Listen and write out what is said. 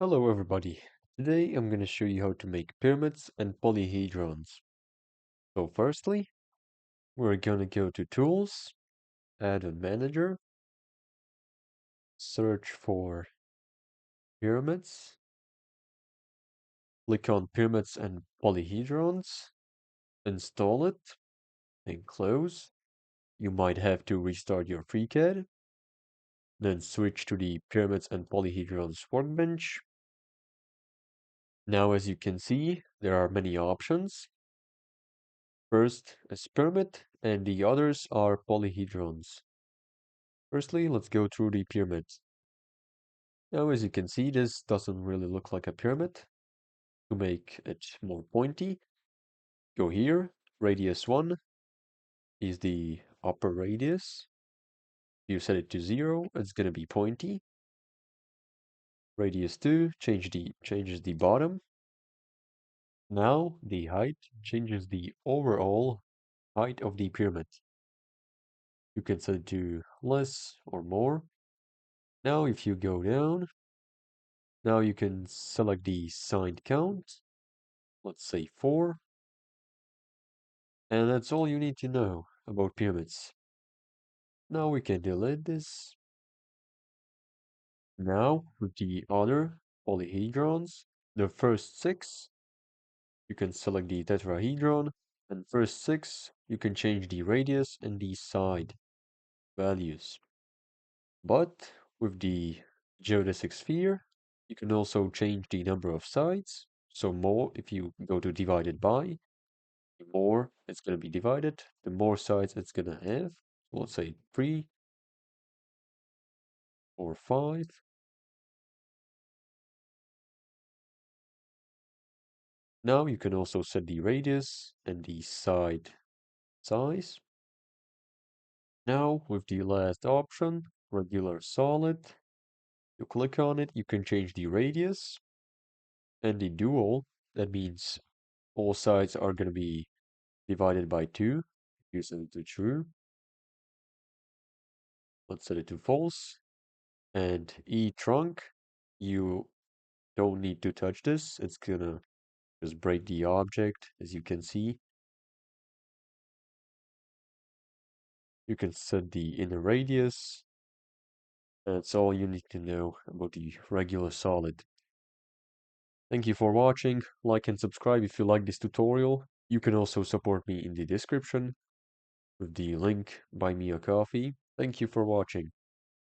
Hello everybody. Today I'm going to show you how to make pyramids and polyhedrons. So firstly, we're going to go to Tools, Add a Manager, search for Pyramids, click on Pyramids and Polyhedrons, install it, and close. You might have to restart your FreeCAD, then switch to the Pyramids and Polyhedrons Workbench. Now as you can see, there are many options. First is pyramid, and the others are polyhedrons. Firstly, let's go through the pyramid. Now, as you can see, this doesn't really look like a pyramid. To make it more pointy, go here. Radius 1 is the upper radius. You set it to 0, it's going to be pointy. Radius 2 changes the bottom. Now, the height changes the overall height of the pyramid. You can set it to less or more. Now, if you go down, now you can select the signed count. Let's say 4. And that's all you need to know about pyramids. Now we can delete this. Now, with the other polyhedrons, the first 6, you can select the tetrahedron, and first 6, you can change the radius and the side values. But with the geodesic sphere, you can also change the number of sides. So more, if you go to divided by, the more it's going to be divided, the more sides it's going to have. So let's say 3 or 5. Now you can also set the radius and the side size. Now with the last option, regular solid, you click on it, you can change the radius and the dual. That means all sides are going to be divided by 2. You set it to true. Let's set it to false. And E trunk, you don't need to touch this. It's gonna just break the object, as you can see. You can set the inner radius. That's all you need to know about the regular solid. Thank you for watching. Like and subscribe if you like this tutorial. You can also support me in the description with the link Buy Me a Coffee. Thank you for watching.